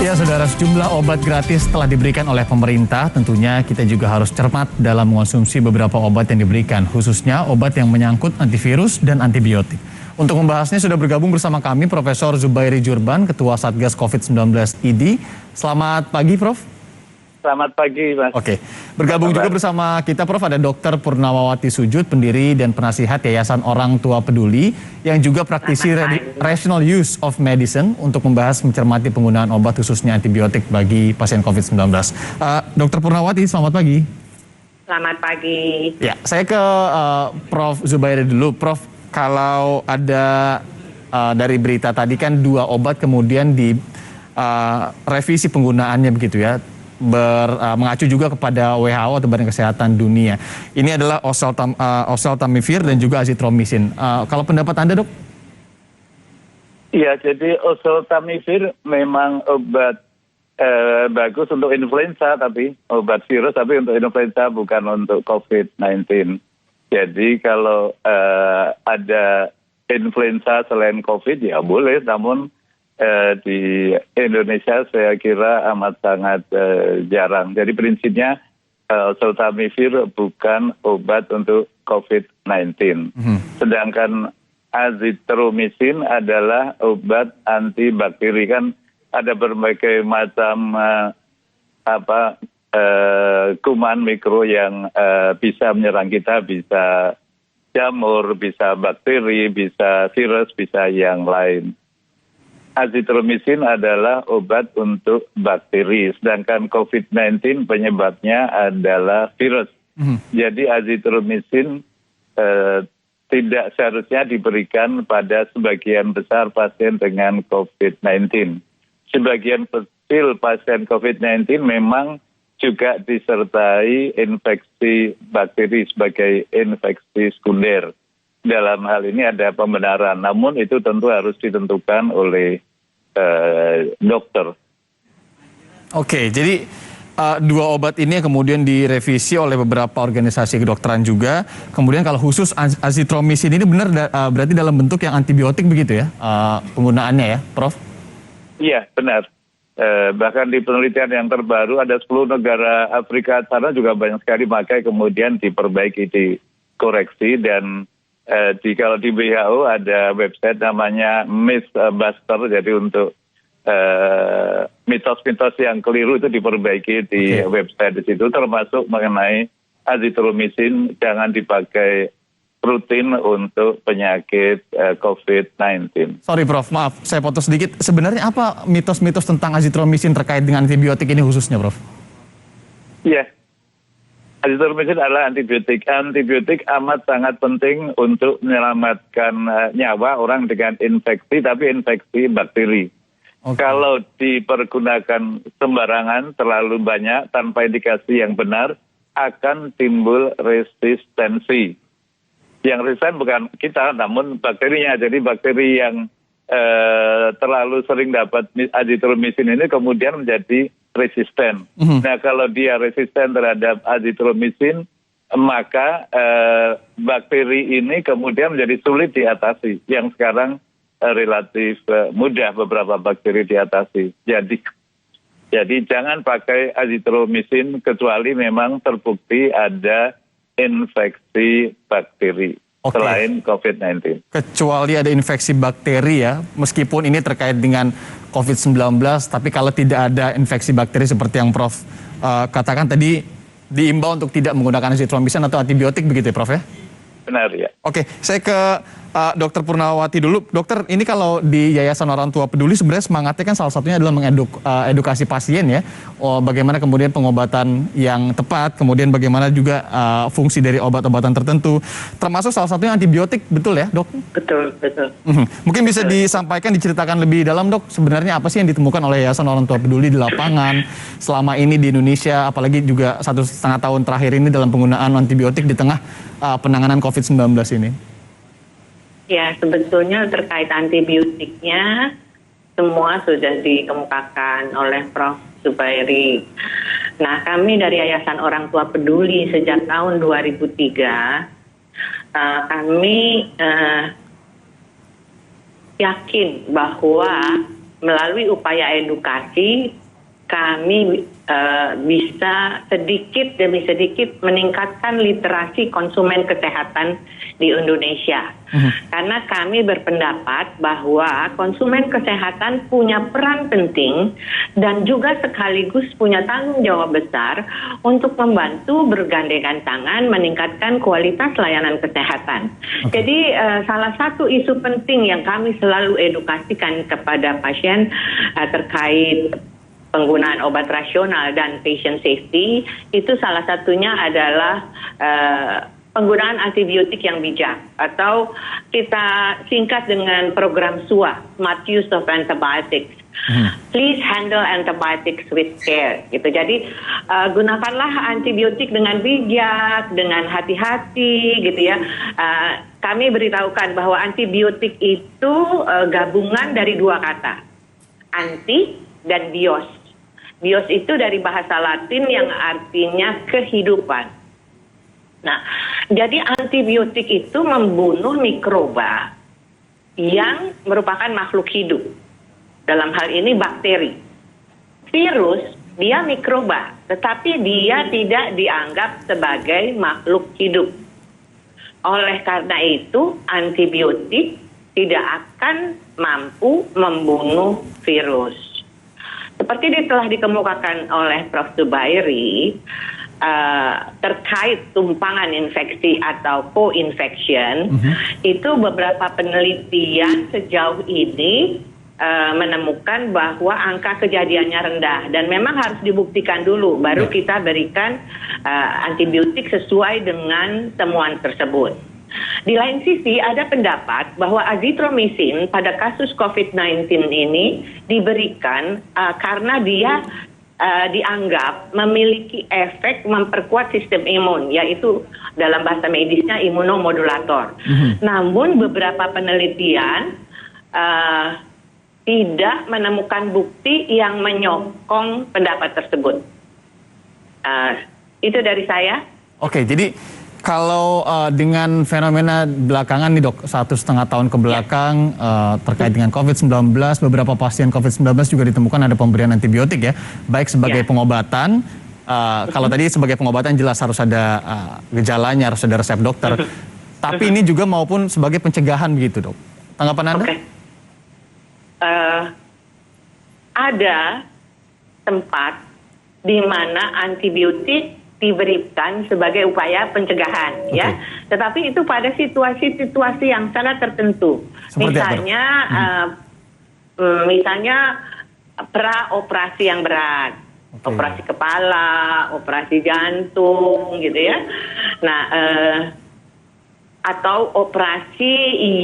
Ya, saudara, sejumlah obat gratis telah diberikan oleh pemerintah. Tentunya kita juga harus cermat dalam mengonsumsi beberapa obat yang diberikan, khususnya obat yang menyangkut antivirus dan antibiotik. Untuk membahasnya sudah bergabung bersama kami Profesor Zubairi Jurban, Ketua Satgas COVID-19 ID. Selamat pagi, Prof. Selamat pagi, Mas. Oke, bergabung juga bersama kita, Prof, ada Dr. Purnawati Sujud, pendiri dan penasihat Yayasan Orang Tua Peduli, yang juga praktisi rational use of medicine untuk membahas mencermati penggunaan obat khususnya antibiotik bagi pasien COVID-19. Dr. Purnawati, selamat pagi. Selamat pagi. Ya, saya ke Prof. Zubairi dulu. Prof, kalau ada dari berita tadi kan 2 obat kemudian di revisi penggunaannya begitu ya. Mengacu juga kepada WHO atau Badan Kesehatan Dunia. Ini adalah oseltamivir dan juga azitromisin. Kalau pendapat Anda, Dok? Iya, jadi oseltamivir memang obat bagus untuk influenza, tapi obat virus, tapi untuk influenza bukan untuk COVID-19. Jadi kalau ada influenza selain COVID ya boleh, namun di Indonesia saya kira amat sangat jarang. Jadi prinsipnya oseltamivir bukan obat untuk COVID-19. Sedangkan azitromisin adalah obat antibakteri. Kan ada berbagai macam kuman mikro yang bisa menyerang kita, bisa jamur, bisa bakteri, bisa virus, bisa yang lain. Azitromisin adalah obat untuk bakteri, sedangkan COVID-19 penyebabnya adalah virus. Jadi azitromisin tidak seharusnya diberikan pada sebagian besar pasien dengan COVID-19. Sebagian kecil pasien COVID-19 memang juga disertai infeksi bakteri sebagai infeksi sekunder. Dalam hal ini ada pembenaran, namun itu tentu harus ditentukan oleh dokter. Oke, jadi 2 obat ini kemudian direvisi oleh beberapa organisasi kedokteran juga. Kemudian kalau khusus azitromisin ini benar berarti dalam bentuk yang antibiotik begitu ya penggunaannya ya, Prof? Iya, benar. Bahkan di penelitian yang terbaru ada 10 negara Afrika sana juga banyak sekali pakai, kemudian diperbaiki, dikoreksi, dan kalau di WHO ada website namanya Mythbuster, jadi untuk mitos-mitos yang keliru itu diperbaiki di website di situ, termasuk mengenai azitromisin jangan dipakai rutin untuk penyakit COVID-19. Sorry, Prof, maaf saya potong sedikit. Sebenarnya apa mitos-mitos tentang azitromisin terkait dengan antibiotik ini khususnya, Prof? Iya. Azitromisin adalah antibiotik. Antibiotik amat sangat penting untuk menyelamatkan nyawa orang dengan infeksi, tapi infeksi bakteri. Kalau dipergunakan sembarangan, terlalu banyak, tanpa indikasi yang benar, akan timbul resistensi. Yang resisten bukan kita, namun bakterinya. Jadi bakteri yang terlalu sering dapat azitromisin ini kemudian menjadi resisten. Nah, kalau dia resisten terhadap azitromisin, maka bakteri ini kemudian menjadi sulit diatasi. Yang sekarang relatif mudah beberapa bakteri diatasi. Jadi jangan pakai azitromisin kecuali memang terbukti ada infeksi bakteri selain COVID-19. Kecuali ada infeksi bakteri ya, meskipun ini terkait dengan COVID-19, tapi kalau tidak ada infeksi bakteri seperti yang Prof katakan tadi, diimbau untuk tidak menggunakan azitromisin atau antibiotik begitu ya, Prof ya? Benar ya. Oke, saya ke Dr. Purnawati dulu. Dokter, ini kalau di Yayasan Orang Tua Peduli sebenarnya semangatnya kan salah satunya adalah mengedukasi pasien ya. Bagaimana kemudian pengobatan yang tepat, kemudian bagaimana juga fungsi dari obat-obatan tertentu. Termasuk salah satunya antibiotik, betul ya, Dok? Betul. Mungkin bisa disampaikan, diceritakan lebih dalam, Dok, sebenarnya apa sih yang ditemukan oleh Yayasan Orang Tua Peduli di lapangan selama ini di Indonesia, apalagi juga 1,5 tahun terakhir ini dalam penggunaan antibiotik di tengah penanganan COVID-19 ini? Ya, sebetulnya terkait antibiotiknya semua sudah dikemukakan oleh Prof. Zubairi. Nah, kami dari Yayasan Orang Tua Peduli sejak tahun 2003, kami yakin bahwa melalui upaya edukasi kami bisa sedikit demi sedikit meningkatkan literasi konsumen kesehatan di Indonesia. Karena kami berpendapat bahwa konsumen kesehatan punya peran penting dan juga sekaligus punya tanggung jawab besar untuk membantu bergandengan tangan meningkatkan kualitas layanan kesehatan. Jadi salah satu isu penting yang kami selalu edukasikan kepada pasien terkait penggunaan obat rasional dan patient safety itu salah satunya adalah penggunaan antibiotik yang bijak atau kita singkat dengan program SUA, Smart Use of Antibiotics. Please handle antibiotics with care. Gitu. Jadi gunakanlah antibiotik dengan bijak, dengan hati-hati, gitu ya. Kami beritahukan bahwa antibiotik itu gabungan dari dua kata, anti dan bios. Bios itu dari bahasa Latin yang artinya kehidupan. Nah, jadi antibiotik itu membunuh mikroba yang merupakan makhluk hidup. Dalam hal ini bakteri. Virus, dia mikroba, tetapi dia tidak dianggap sebagai makhluk hidup. Oleh karena itu, antibiotik tidak akan mampu membunuh virus. Seperti telah dikemukakan oleh Prof. Zubairi, terkait tumpangan infeksi atau co-infection, itu beberapa penelitian sejauh ini menemukan bahwa angka kejadiannya rendah dan memang harus dibuktikan dulu, baru kita berikan antibiotik sesuai dengan temuan tersebut. Di lain sisi ada pendapat bahwa azitromisin pada kasus COVID-19 ini diberikan karena dia dianggap memiliki efek memperkuat sistem imun, yaitu dalam bahasa medisnya imunomodulator. Namun beberapa penelitian tidak menemukan bukti yang menyokong pendapat tersebut. Itu dari saya. Oke, jadi kalau dengan fenomena belakangan nih dok, 1,5 tahun ke belakang terkait dengan COVID-19, beberapa pasien COVID-19 juga ditemukan ada pemberian antibiotik ya, baik sebagai pengobatan, kalau tadi sebagai pengobatan jelas harus ada gejalanya, harus ada resep dokter, tapi ini juga maupun sebagai pencegahan begitu dok. Tanggapan Anda? Ada tempat di mana antibiotik diberikan sebagai upaya pencegahan, ya. Tetapi itu pada situasi-situasi yang sangat tertentu. Misalnya, misalnya pra-operasi yang berat, operasi kepala, operasi jantung, gitu ya. Nah, atau operasi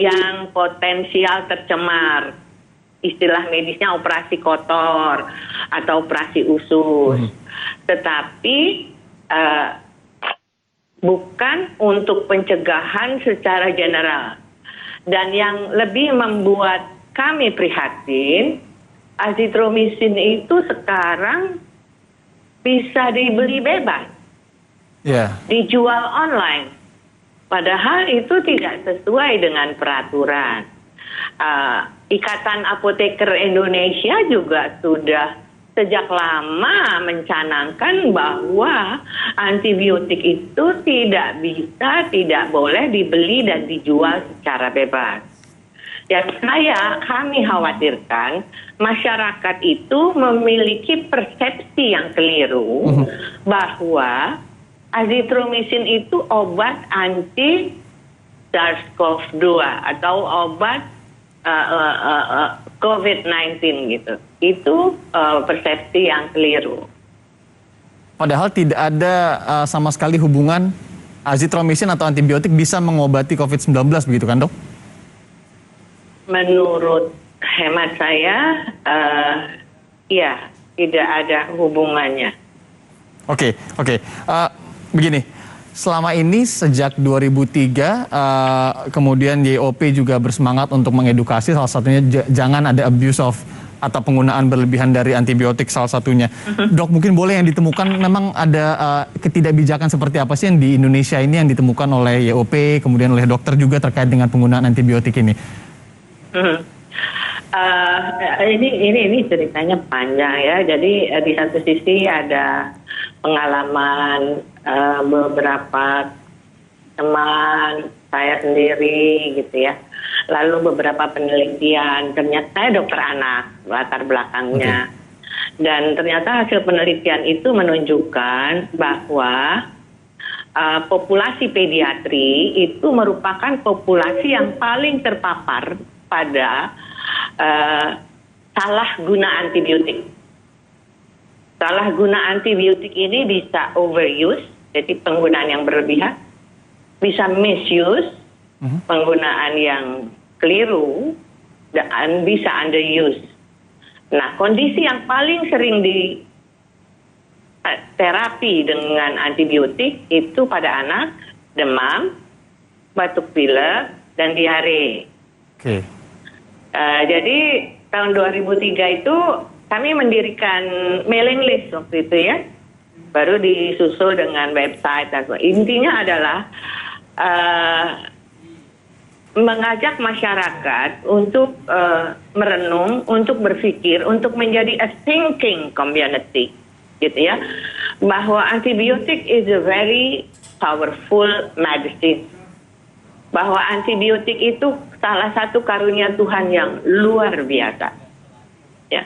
yang potensial tercemar, istilah medisnya operasi kotor atau operasi usus. Tetapi bukan untuk pencegahan secara general. Dan yang lebih membuat kami prihatin, azitromisin itu sekarang bisa dibeli bebas, dijual online. Padahal itu tidak sesuai dengan peraturan. Ikatan Apoteker Indonesia juga sudah sejak lama mencanangkan bahwa antibiotik itu tidak boleh dibeli dan dijual secara bebas. Dan kami khawatirkan masyarakat itu memiliki persepsi yang keliru bahwa azitromisin itu obat anti SARS-CoV-2 atau obat COVID-19 gitu. Itu persepsi yang keliru. Padahal tidak ada sama sekali hubungan azitromisin atau antibiotik bisa mengobati COVID-19 begitu kan dok? Menurut hemat saya, ya tidak ada hubungannya. Oke. Begini. Selama ini sejak 2003 kemudian YOP juga bersemangat untuk mengedukasi, salah satunya jangan ada abuse of atau penggunaan berlebihan dari antibiotik salah satunya. Dok, mungkin boleh yang ditemukan memang ada ketidakbijakan seperti apa sih yang di Indonesia ini yang ditemukan oleh YOP kemudian oleh dokter juga terkait dengan penggunaan antibiotik ini? Ini ceritanya panjang ya. Jadi di satu sisi ada pengalaman beberapa teman saya sendiri gitu ya. Lalu beberapa penelitian. Ternyata saya dokter anak latar belakangnya. Dan ternyata hasil penelitian itu menunjukkan bahwa populasi pediatri itu merupakan populasi yang paling terpapar pada salah guna antibiotik. Salah guna antibiotik ini bisa overuse, jadi penggunaan yang berlebihan, bisa misuse, penggunaan yang keliru, dan bisa underuse. Nah, kondisi yang paling sering di terapi dengan antibiotik itu pada anak, demam, batuk pilek, dan diare. Jadi tahun 2003 itu kami mendirikan mailing list waktu itu ya, baru disusul dengan website. Intinya adalah mengajak masyarakat untuk merenung, untuk berpikir, untuk menjadi a thinking community, gitu ya, bahwa antibiotik is a very powerful medicine, bahwa antibiotik itu salah satu karunia Tuhan yang luar biasa, ya,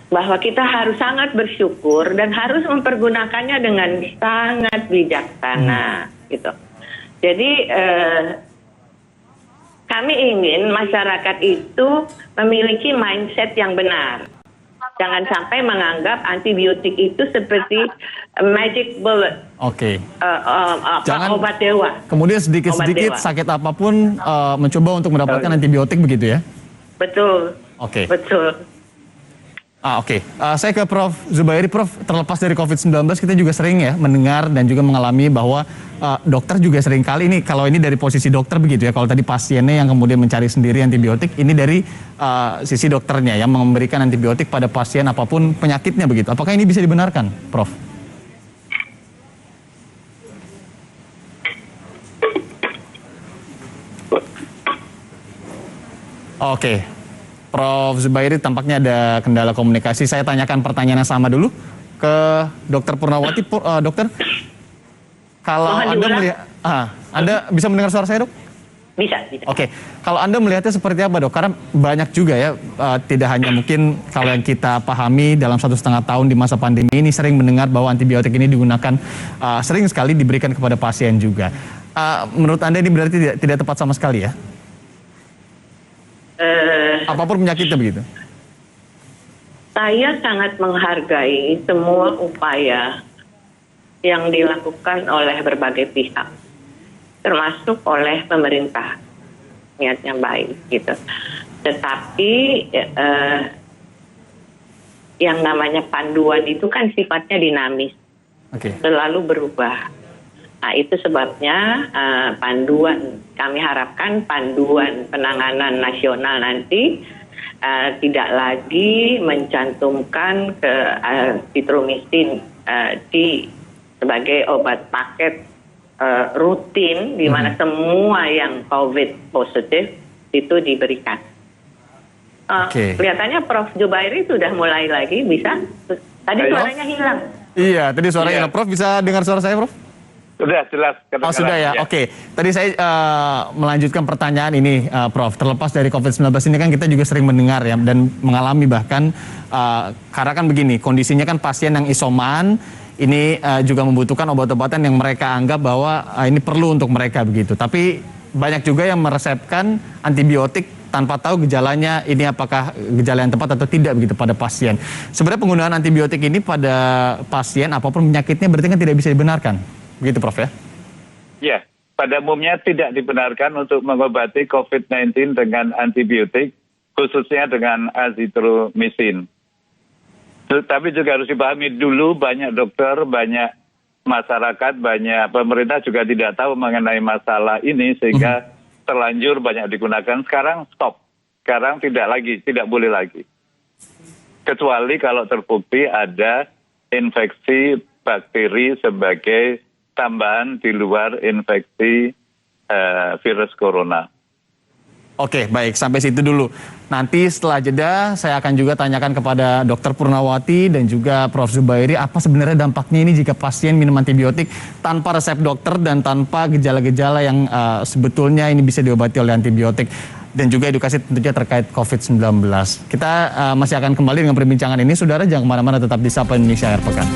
bahwa kita harus sangat bersyukur dan harus mempergunakannya dengan sangat bijaksana, gitu. Jadi kami ingin masyarakat itu memiliki mindset yang benar. Jangan sampai menganggap antibiotik itu seperti magic bullet. Jangan obat dewa. Kemudian sedikit-sedikit sakit apapun mencoba untuk mendapatkan antibiotik begitu ya? Betul. Betul. Saya ke Prof. Zubairi. Prof, terlepas dari COVID-19 kita juga sering ya mendengar dan juga mengalami bahwa dokter juga sering kali ini, kalau ini dari posisi dokter begitu ya, kalau tadi pasiennya yang kemudian mencari sendiri antibiotik, ini dari sisi dokternya yang memberikan antibiotik pada pasien apapun penyakitnya begitu. Apakah ini bisa dibenarkan, Prof? Prof. Zubairi tampaknya ada kendala komunikasi. Saya tanyakan pertanyaan yang sama dulu ke Dr. Purnawati. Dokter, kalau Anda melihat, Anda bisa mendengar suara saya, Dok? Bisa. Kalau Anda melihatnya seperti apa, Dok? Karena banyak juga ya, tidak hanya mungkin kalau yang kita pahami dalam 1,5 tahun di masa pandemi ini sering mendengar bahwa antibiotik ini digunakan sering sekali diberikan kepada pasien juga. Menurut Anda ini berarti tidak tepat sama sekali ya? Apapun penyakitnya begitu? Saya sangat menghargai semua upaya yang dilakukan oleh berbagai pihak, termasuk oleh pemerintah, niatnya baik gitu. Tetapi yang namanya panduan itu kan sifatnya dinamis, selalu berubah. Nah, itu sebabnya panduan, kami harapkan panduan penanganan nasional nanti tidak lagi mencantumkan ke azithromycin sebagai obat paket rutin, di mana semua yang COVID positif itu diberikan. Kelihatannya Prof. Zubairi sudah mulai lagi, bisa? Tadi suaranya hilang. Iya, tadi suaranya hilang. Prof, bisa dengar suara saya, Prof? Sudah jelas. Sudah ya. Tadi saya melanjutkan pertanyaan ini, Prof. Terlepas dari COVID-19 ini kan kita juga sering mendengar ya dan mengalami bahkan karena kan begini, kondisinya kan pasien yang isoman ini juga membutuhkan obat-obatan yang mereka anggap bahwa ini perlu untuk mereka begitu. Tapi banyak juga yang meresepkan antibiotik tanpa tahu gejalanya ini apakah gejala yang tepat atau tidak begitu pada pasien. Sebenarnya penggunaan antibiotik ini pada pasien apapun penyakitnya berarti kan tidak bisa dibenarkan. Begitu, Prof, ya? Ya, pada umumnya tidak dibenarkan untuk mengobati COVID-19 dengan antibiotik, khususnya dengan azithromycin. Tapi juga harus dipahami dulu banyak dokter, banyak masyarakat, banyak pemerintah juga tidak tahu mengenai masalah ini sehingga terlanjur banyak digunakan. Sekarang stop. Sekarang tidak boleh lagi. Kecuali kalau terbukti ada infeksi bakteri sebagai tambahan di luar infeksi virus corona. Oke, baik. Sampai situ dulu. Nanti setelah jeda, saya akan juga tanyakan kepada Dr. Purnawati dan juga Prof. Zubairi, apa sebenarnya dampaknya ini jika pasien minum antibiotik tanpa resep dokter dan tanpa gejala-gejala yang sebetulnya ini bisa diobati oleh antibiotik. Dan juga edukasi tentunya terkait COVID-19. Kita masih akan kembali dengan perbincangan ini. Saudara, jangan kemana-mana, tetap di Sapa Indonesia Akhir Pekan.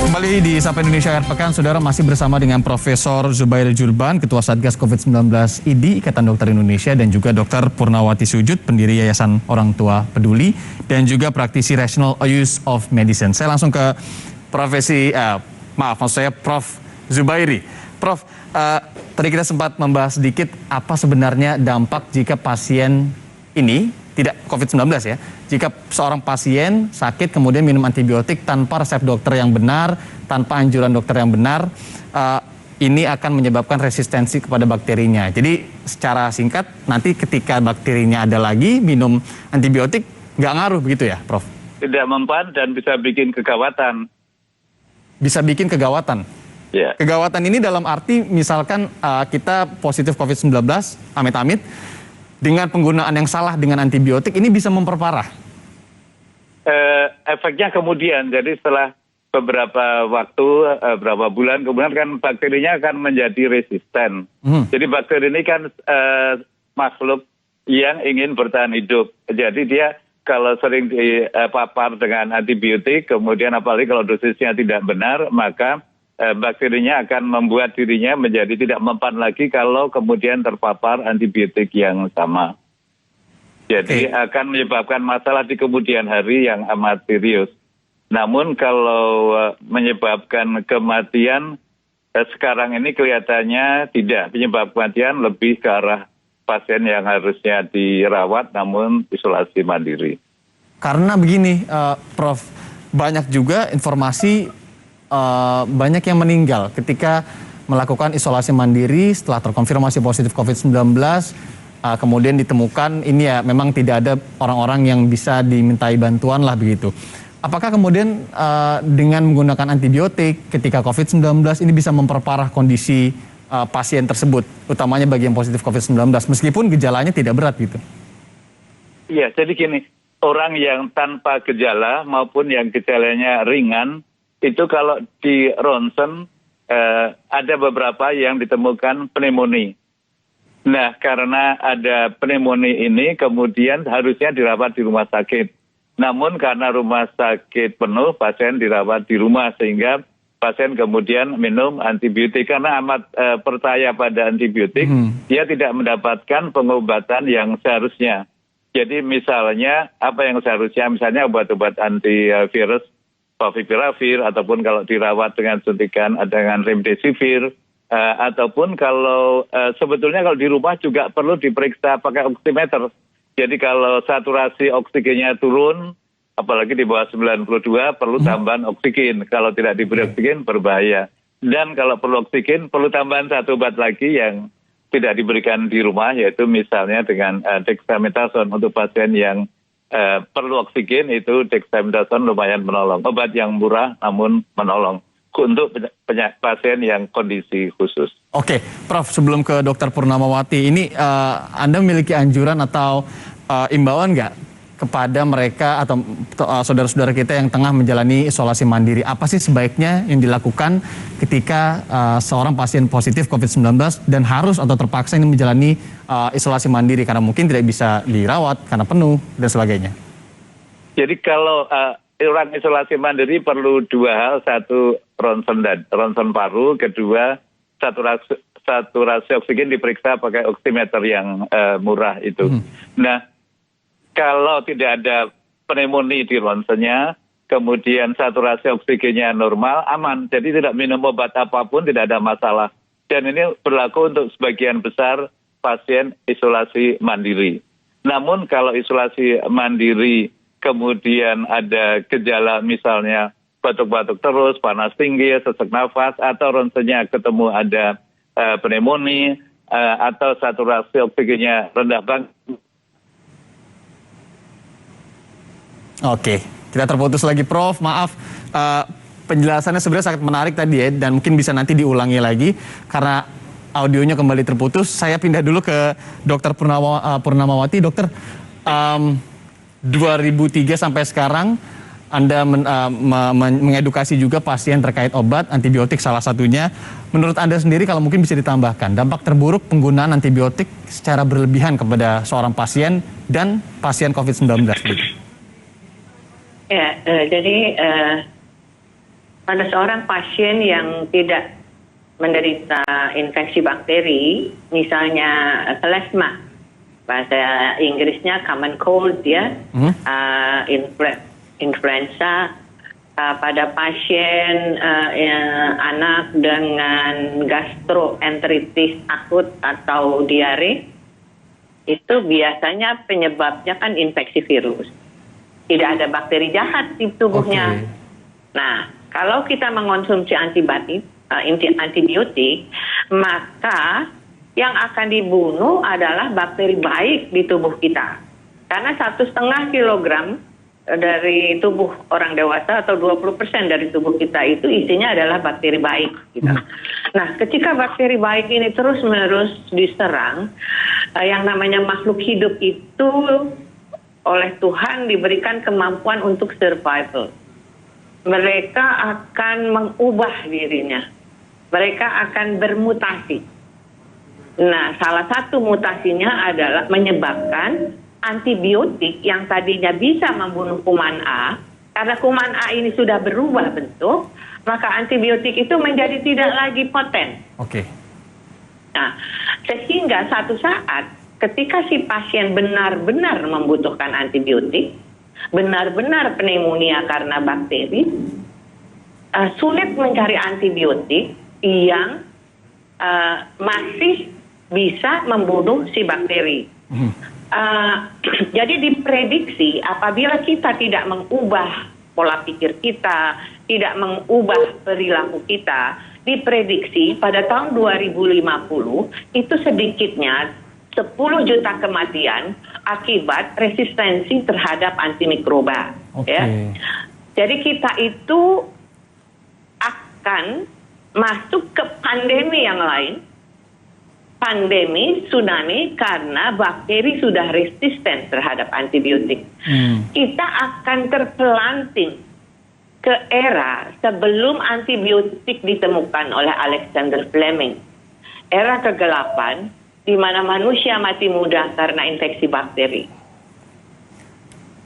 Kembali di Sapa Indonesia Akhir Pekan, saudara, masih bersama dengan Profesor Zubairi Jurban, Ketua Satgas COVID-19 IDI, Ikatan Dokter Indonesia, dan juga Dr. Purnawati Sujud, pendiri Yayasan Orang Tua Peduli, dan juga praktisi Rational Use of Medicine. Saya langsung ke Prof. Zubairi. Prof, tadi kita sempat membahas sedikit apa sebenarnya dampak jika pasien ini, tidak COVID-19 ya, jika seorang pasien sakit kemudian minum antibiotik tanpa resep dokter yang benar, tanpa anjuran dokter yang benar, ini akan menyebabkan resistensi kepada bakterinya. Jadi secara singkat, nanti ketika bakterinya ada lagi, minum antibiotik nggak ngaruh begitu ya, Prof? Tidak mempan dan bisa bikin kegawatan. Bisa bikin kegawatan? Ya. Kegawatan ini dalam arti misalkan kita positif COVID-19, amit-amit, dengan penggunaan yang salah dengan antibiotik ini bisa memperparah? Efeknya kemudian, jadi setelah beberapa waktu, beberapa bulan kemudian kan bakterinya akan menjadi resisten. Jadi bakteri ini kan makhluk yang ingin bertahan hidup. Jadi dia kalau sering dipapar dengan antibiotik, kemudian apalagi kalau dosisnya tidak benar, maka bakterinya akan membuat dirinya menjadi tidak mempan lagi kalau kemudian terpapar antibiotik yang sama. Jadi akan menyebabkan masalah di kemudian hari yang amat serius. Namun kalau menyebabkan kematian, sekarang ini kelihatannya tidak. Penyebab kematian lebih ke arah pasien yang harusnya dirawat namun isolasi mandiri. Karena begini, Prof, banyak juga informasi banyak yang meninggal ketika melakukan isolasi mandiri setelah terkonfirmasi positif COVID-19, kemudian ditemukan ini ya memang tidak ada orang-orang yang bisa dimintai bantuan lah begitu. Apakah kemudian dengan menggunakan antibiotik ketika COVID-19 ini bisa memperparah kondisi pasien tersebut, utamanya bagi yang positif COVID-19, meskipun gejalanya tidak berat gitu? Iya, jadi gini, orang yang tanpa gejala maupun yang gejalanya ringan, itu kalau di ronsen ada beberapa yang ditemukan pneumonia. Nah, karena ada pneumonia ini kemudian harusnya dirawat di rumah sakit. Namun karena rumah sakit penuh, pasien dirawat di rumah sehingga pasien kemudian minum antibiotik karena amat percaya pada antibiotik, dia tidak mendapatkan pengobatan yang seharusnya. Jadi misalnya apa yang seharusnya, misalnya obat-obat antivirus, favipiravir, ataupun kalau dirawat dengan suntikan dengan remdesivir, ataupun kalau sebetulnya kalau di rumah juga perlu diperiksa pakai oximeter. Jadi kalau saturasi oksigennya turun, apalagi di bawah 92, perlu tambahan oksigen. Kalau tidak diberi oksigen berbahaya. Dan kalau perlu oksigen, perlu tambahan satu obat lagi yang tidak diberikan di rumah, yaitu misalnya dengan dexamethasone untuk pasien yang perlu oksigen, itu dexamethasone lumayan menolong. Obat yang murah namun menolong untuk pasien yang kondisi khusus. Oke, Prof, sebelum ke Dr. Purnamawati, ini Anda memiliki anjuran atau imbauan nggak kepada mereka atau saudara-saudara kita yang tengah menjalani isolasi mandiri? Apa sih sebaiknya yang dilakukan ketika seorang pasien positif COVID-19 dan harus atau terpaksa ini menjalani isolasi mandiri karena mungkin tidak bisa dirawat karena penuh dan sebagainya? Jadi kalau orang isolasi mandiri perlu dua hal, satu ronsen paru, kedua saturasi oksigen diperiksa pakai oximeter yang murah itu. Nah, kalau tidak ada pneumonia di ronsennya, kemudian saturasi oksigennya normal, aman. Jadi tidak minum obat apapun, tidak ada masalah. Dan ini berlaku untuk sebagian besar pasien isolasi mandiri. Namun kalau isolasi mandiri kemudian ada gejala misalnya batuk-batuk terus, panas tinggi, sesak nafas, atau ronsennya ketemu ada pneumonia, atau saturasi oksigennya rendah banget. Oke, kita terputus lagi, Prof. Maaf, penjelasannya sebenarnya sangat menarik tadi ya, dan mungkin bisa nanti diulangi lagi karena audionya kembali terputus. Saya pindah dulu ke Dr. Purnamawati. Dokter, 2003 sampai sekarang Anda mengedukasi juga pasien terkait obat antibiotik salah satunya. Menurut Anda sendiri kalau mungkin bisa ditambahkan, dampak terburuk penggunaan antibiotik secara berlebihan kepada seorang pasien dan pasien COVID-19? Ya, jadi pada seorang pasien yang tidak menderita infeksi bakteri, misalnya selesma, bahasa Inggrisnya common cold ya, influenza, pada pasien anak dengan gastroenteritis akut atau diare, itu biasanya penyebabnya kan infeksi virus. Tidak ada bakteri jahat di tubuhnya. Okay. Nah, kalau kita mengonsumsi antibiotik, maka yang akan dibunuh adalah bakteri baik di tubuh kita. Karena 1,5 kilogram dari tubuh orang dewasa atau 20% dari tubuh kita itu isinya adalah bakteri baik. Gitu. Nah, ketika bakteri baik ini terus-menerus diserang, yang namanya makhluk hidup itu oleh Tuhan diberikan kemampuan untuk survival. Mereka akan mengubah dirinya. Mereka akan bermutasi. Nah, salah satu mutasinya adalah menyebabkan antibiotik yang tadinya bisa membunuh kuman A, karena kuman A ini sudah berubah bentuk, maka antibiotik itu menjadi tidak lagi poten. Oke. Nah, sehingga satu saat ketika si pasien benar-benar membutuhkan antibiotik, benar-benar pneumonia karena bakteri, sulit mencari antibiotik yang masih bisa membunuh si bakteri. Jadi diprediksi apabila kita tidak mengubah pola pikir kita, tidak mengubah perilaku kita, diprediksi pada tahun 2050 itu sedikitnya 10 juta kematian akibat resistensi terhadap antimikroba. Okay. Ya. Jadi kita itu akan masuk ke pandemi yang lain. Pandemi, tsunami, karena bakteri sudah resisten terhadap antibiotik. Kita akan terpelanting ke era sebelum antibiotik ditemukan oleh Alexander Fleming. Era kegelapan, di mana manusia mati muda karena infeksi bakteri.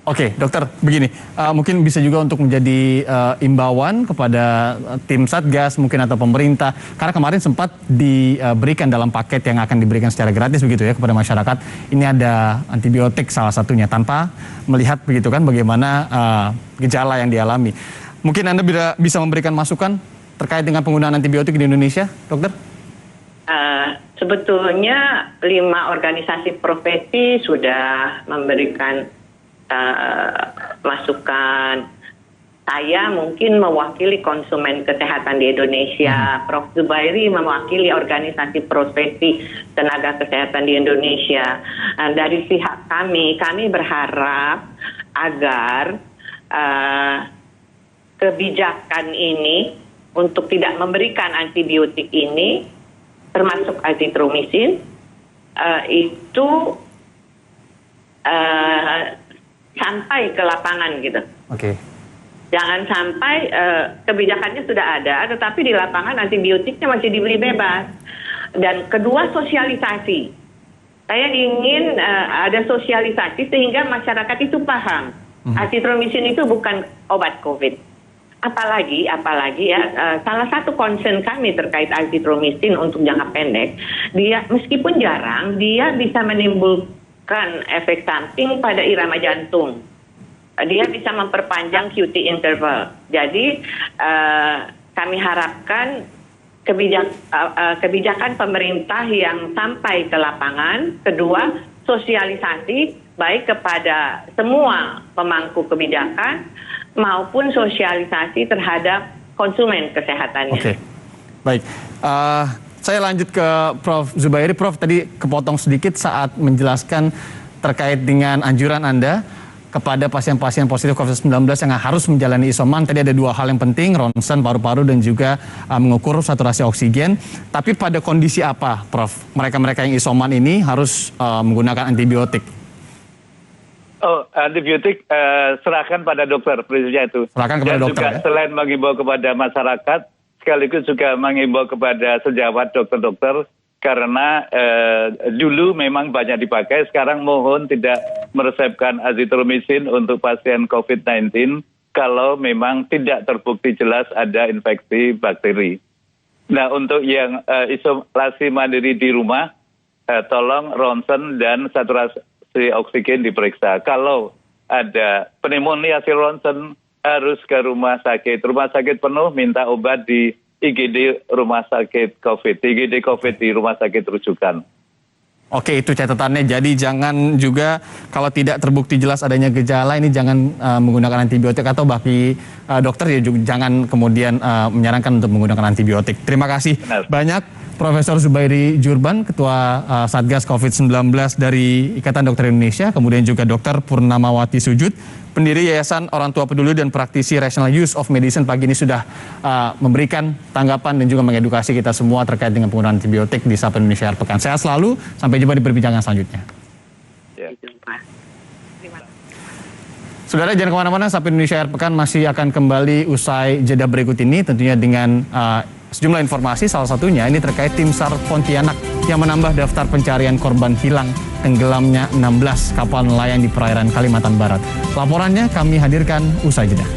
Oke, dokter, begini, mungkin bisa juga untuk menjadi imbauan kepada tim Satgas mungkin atau pemerintah, karena kemarin sempat diberikan dalam paket yang akan diberikan secara gratis begitu ya kepada masyarakat. Ini ada antibiotik salah satunya tanpa melihat begitu kan bagaimana gejala yang dialami. Mungkin Anda bisa memberikan masukan terkait dengan penggunaan antibiotik di Indonesia, dokter? Sebetulnya 5 organisasi profesi sudah memberikan masukan. Saya mungkin mewakili konsumen kesehatan di Indonesia. Prof. Zubairi mewakili organisasi profesi tenaga kesehatan di Indonesia. Dari pihak kami berharap agar kebijakan ini untuk tidak memberikan antibiotik ini, termasuk azitromisin, itu sampai ke lapangan gitu. Oke. Jangan sampai kebijakannya sudah ada, tetapi di lapangan antibiotiknya masih dibeli bebas. Dan kedua, sosialisasi. Saya ingin ada sosialisasi sehingga masyarakat itu paham. Azitromisin itu bukan obat COVID. Apalagi ya, salah satu concern kami terkait azitromisin untuk jangka pendek, dia meskipun jarang, dia bisa menimbulkan efek samping pada irama jantung. Dia bisa memperpanjang QT interval. Jadi kami harapkan kebijakan pemerintah yang sampai ke lapangan. Kedua, sosialisasi baik kepada semua pemangku kebijakan maupun sosialisasi terhadap konsumen kesehatannya. Oke, baik. Saya lanjut ke Prof. Zubairi. Prof, tadi kepotong sedikit saat menjelaskan terkait dengan anjuran Anda kepada pasien-pasien positif COVID-19 yang harus menjalani isoman. Tadi ada 2 hal yang penting, ronsen paru-paru dan juga mengukur saturasi oksigen. Tapi pada kondisi apa, Prof? Mereka-mereka yang isoman ini harus menggunakan antibiotik? Oh, antibiotik serahkan pada dokter, prinsipnya itu. Serahkan kepada dan dokter, juga ya? Selain mengimbau kepada masyarakat, sekaligus juga mengimbau kepada sejawat dokter-dokter, karena dulu memang banyak dipakai, sekarang mohon tidak meresepkan azitromisin untuk pasien COVID-19 kalau memang tidak terbukti jelas ada infeksi bakteri. Nah, untuk yang isolasi mandiri di rumah, tolong ronsen dan saturasi oksigen diperiksa. Kalau ada pneumonia hasil ronsen, harus ke rumah sakit. Rumah sakit penuh, minta obat di IGD rumah sakit COVID, IGD COVID di rumah sakit rujukan. Oke, itu catatannya. Jadi jangan juga kalau tidak terbukti jelas adanya gejala ini jangan menggunakan antibiotik, atau bagi dokter ya juga jangan kemudian menyarankan untuk menggunakan antibiotik. Terima kasih banyak Profesor Zubairi Jurban, Ketua Satgas COVID-19 dari Ikatan Dokter Indonesia, kemudian juga Dr. Purnamawati Sujud, pendiri Yayasan Orang Tua Peduli dan praktisi Rational Use of Medicine, pagi ini sudah memberikan tanggapan dan juga mengedukasi kita semua terkait dengan penggunaan antibiotik di Sapa Indonesia Akhir Pekan. Sehat selalu, sampai jumpa di perbincangan selanjutnya. Saudara, jangan kemana-mana, Sapa Indonesia Akhir Pekan masih akan kembali usai jeda berikut ini, tentunya dengan sejumlah informasi, salah satunya ini terkait tim SAR Pontianak yang menambah daftar pencarian korban hilang tenggelamnya 16 kapal nelayan di perairan Kalimantan Barat. Laporannya kami hadirkan usai jeda.